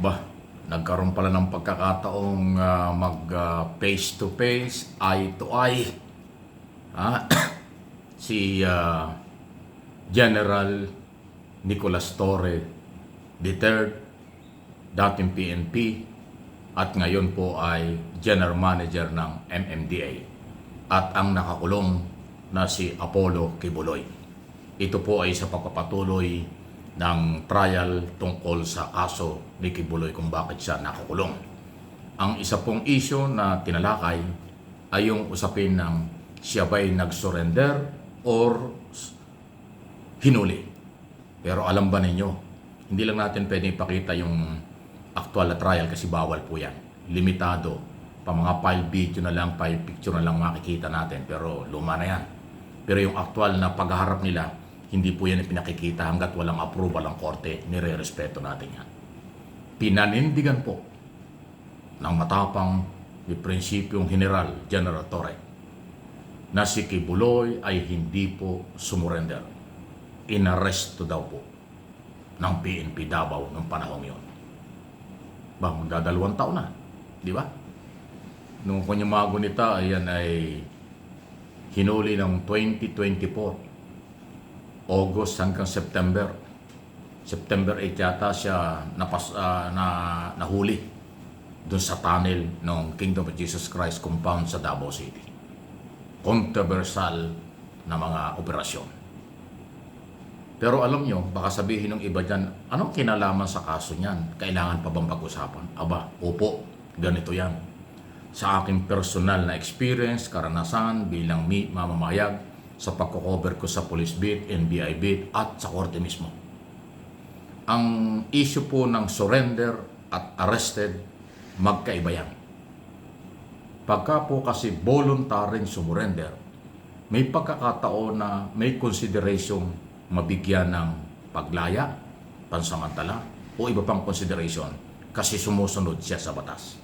Ba, nagkaroon pala ng pagkakataong mag face to face, eye to eye. Ah, si General Nicolas Torre III, dating PNP, at ngayon po ay General Manager ng MMDA. At ang nakakulong na si Apollo Kibuloy. Ito po ay sa pagpapatuloy ng trial tungkol sa kaso ni Kibuloy kung bakit siya nakakulong. Ang isa pong issue na tinalakay ay yung usapin ng siya ba'y nag-surrender or hinuli. Pero alam ba ninyo, hindi lang natin pwede ipakita yung actual na trial kasi bawal po yan. Limitado. Pa mga file video na lang, file picture na lang makikita natin, pero luma na yan. Pero yung actual na paghaharap nila, hindi po yan pinakikita hanggat walang approval ng korte, nire-respeto natin yan. Pinanindigan po ng matapang ni Prinsipyong General Torre na si Kibuloy ay hindi po sumurrender. Inaresto daw po ng PNP Davao ng panahong yon. Ba, magdadalawang taon na, di ba? Nung kanyang gunita, ayan ay hinuli ng 2024. August hanggang September. September 8 yata siya nahuli doon sa tunnel ng Kingdom of Jesus Christ compound sa Davao City. Controversial na mga operasyon. Pero alam nyo, baka sabihin ng iba dyan, anong kinalaman sa kaso niyan? Kailangan pa bang pag-usapan? Aba, opo, ganito yan. Sa aking personal na experience, karanasan bilang mamamayag sa pagko-cover ko sa police beat, NBI beat at sa korte mismo. Ang issue po ng surrender at arrested, magkaiba yan. Pagka po kasi voluntaryong sumurrender, may pagkakataon na may consideration mabigyan ng paglaya, pansamantala, o iba pang consideration kasi sumusunod siya sa batas.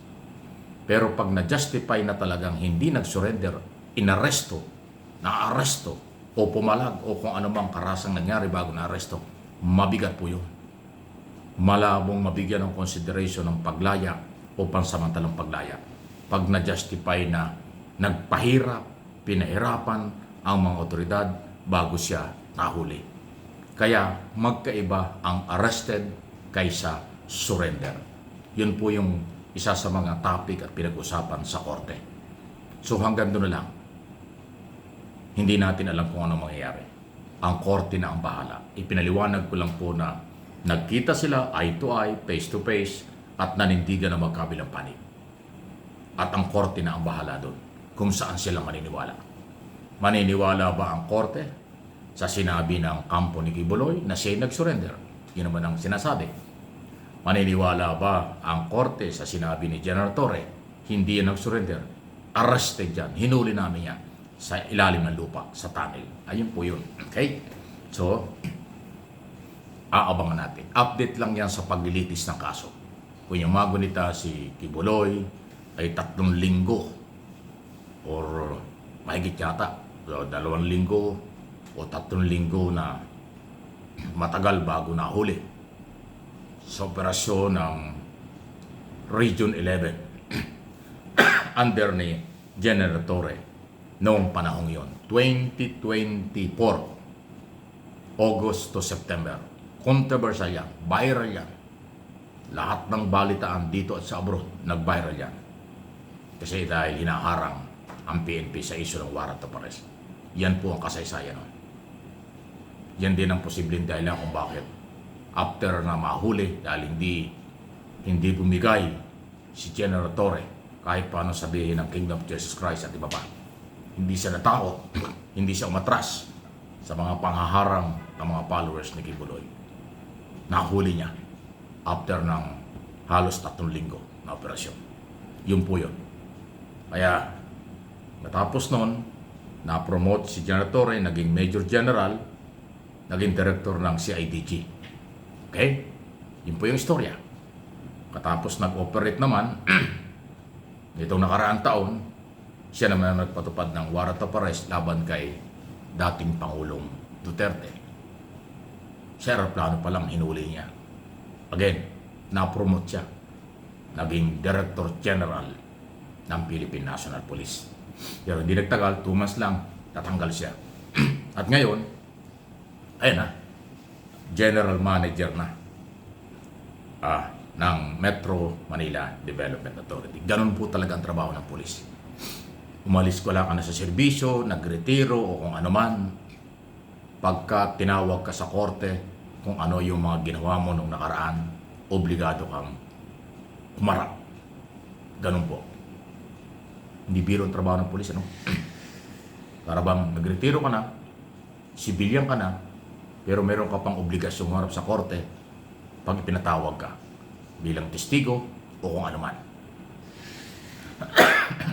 Pero pag na-justify na talagang hindi nag-surrender, inaresto, na-aresto, o pumalag, o kung ano mang karasang nangyari bago na-aresto, mabigat po yun. Malabong mabigyan ng consideration ng paglaya o pansamantalang paglaya. Pag na-justify na nagpahirap, pinahirapan ang mga otoridad bago siya nahuli. Kaya magkaiba ang arrested kaysa surrender. Yun po yung isa sa mga topic at pinag-usapan sa korte. So hanggang doon na lang. Hindi natin alam kung ano mangyayari. Ang korte na ang bahala. Ipinaliwanag ko lang po na nagkita sila eye to eye, face to face, at nanindigan na magkabilang panig. At ang korte na ang bahala doon kung saan sila maniniwala. Maniniwala ba ang korte sa sinabi ng kampo ni Kibuloy na siya nag-surrender? Yun naman ang sinasabi. Maniniwala ba ang korte sa sinabi ni General Torre hindi yan nag-surrender? Arrested yan, hinuli namin yan sa ilalim ng lupa, sa tunnel. Ayun po yun. Okay? So, aabangan natin. Update lang yan sa paglilitis ng kaso. Kung yung magunita si Kibuloy ay 3 linggo or mahigit yata, 2 linggo o 3 linggo na matagal bago nahuli sa operasyon ng Region 11 under ni General Torre noong panahong yon, 2024, August to September. Controversial yan, viral yan. Lahat ng balitaan dito at sa abroad, nag-viral yan. Kasi dahil hinaharang ang PNP sa issue ng warrant of arrest. Yan po ang kasaysayan nun. Yan din ang posibleng dahilan kung bakit after na mahuli dahil hindi bumigay si General Torre kahit paano sabihin ng Kingdom of Jesus Christ at iba pa. Hindi siya natakot, hindi siya umatras sa mga panghaharang ng mga followers ni Kibuloy. Nahuli niya after ng halos 3 linggo na operasyon. Yun po yun. Kaya matapos nun, na-promote si General Torre, naging Major General, naging Director ng CIDG. Okay? Yun po yung istorya. Katapos nag-operate naman, nitong nakaraang taon, siya naman nagpatupad ng warrant of arrest laban kay dating Pangulong Duterte. Sa aeroplano pa lang hinuli niya. Again, na-promote siya. Naging Director General ng Philippine National Police. Pero hindi nagtagal, 2 months lang, tatanggal siya. At ngayon, ayun na, General Manager na ng Metro Manila Development Authority. Ganun po talaga ang trabaho ng pulis. Umalis ko lang ka na sa serbisyo, nagretiro o kung ano man. Pagka tinawag ka sa korte, kung ano yung mga ginawa mo nung nakaraan, obligado kang kumarap. Ganun po. Hindi biro ang trabaho ng pulis, ano? Para bang nagretiro ka na, sibilyan ka na, pero meron ka pang obligasyon humarap sa korte pag ipinatawag ka bilang testigo o kung ano man.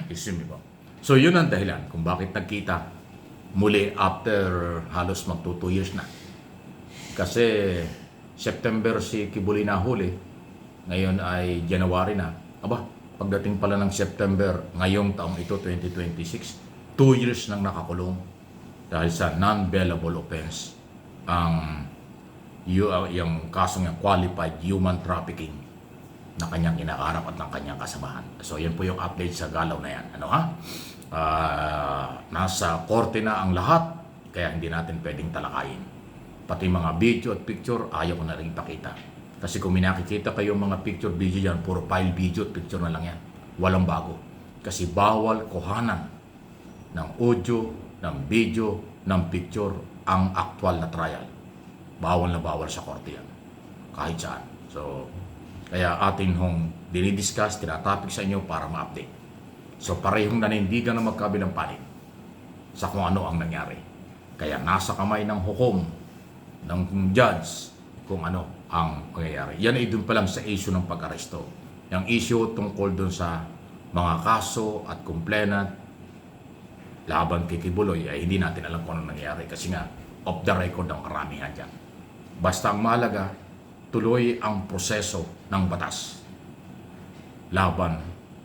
Isipin mo. So yun ang dahilan kung bakit nagkita muli after halos magto 2 years na. Kasi September si Kibuli nahuli, ngayon ay January na. Aba, pagdating pala ng September, ngayong taong ito, 2026, 2 years nang nakakulong dahil sa non-bailable offense ang yung kasong yung qualified human trafficking na kanyang kinakaharap at ng kanyang kasamahan. So yan po yung update sa galaw na yan. Ano ha? Nasa korte na ang lahat, kaya hindi natin pwedeng talakayin. Pati mga video at picture, ayaw ko na rin ipakita. Kasi kung minakikita kayo mga picture, video dyan, puro file video at picture na lang yan. Walang bago. Kasi bawal kuhanan ng audio, ng video, ng picture ang actual na trial. Bawal na bawal sa korte yan. Kahit saan. So, kaya atin hong dinidiscuss, tinatopic sa inyo para ma-update. So, parehong nanindigan na magkabilang panig sa kung ano ang nangyari. Kaya nasa kamay ng hukom, ng judge, kung ano ang mangyayari. Yan ay dun pa lang sa issue ng pag-aresto. Yung issue tungkol dun sa mga kaso at complainant laban kay Kibuloy ay hindi natin alam kung ano nangyayari kasi nga off the record ang karamihan dyan. Basta ang mahalaga, tuloy ang proseso ng batas laban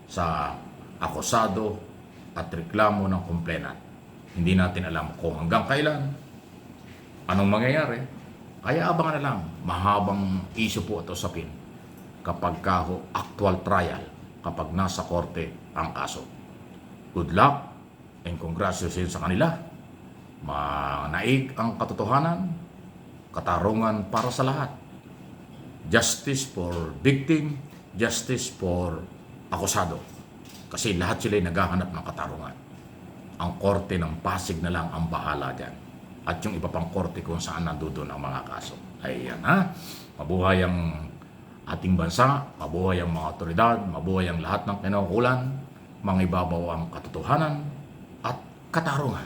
sa akusado at reklamo ng complainant. Hindi natin alam kung hanggang kailan, anong mangyayari. Kaya abangan na lang, mahabang issue po ito usapin kapag kaho actual trial, kapag nasa korte ang kaso. Good luck and congratulations sa kanila. Manaig ang katotohanan, katarungan para sa lahat. Justice for victim, justice for akusado. Kasi lahat sila ay naghahanap ng katarungan. Ang korte ng Pasig na lang ang bahala dyan. At yung iba pang korte kung saan nandoon ang mga kaso. Ayan ha. Mabuhay ang ating bansa, mabuhay ang mga otoridad, mabuhay ang lahat ng kinaukulan, mangibabaw ang katotohanan at katarungan.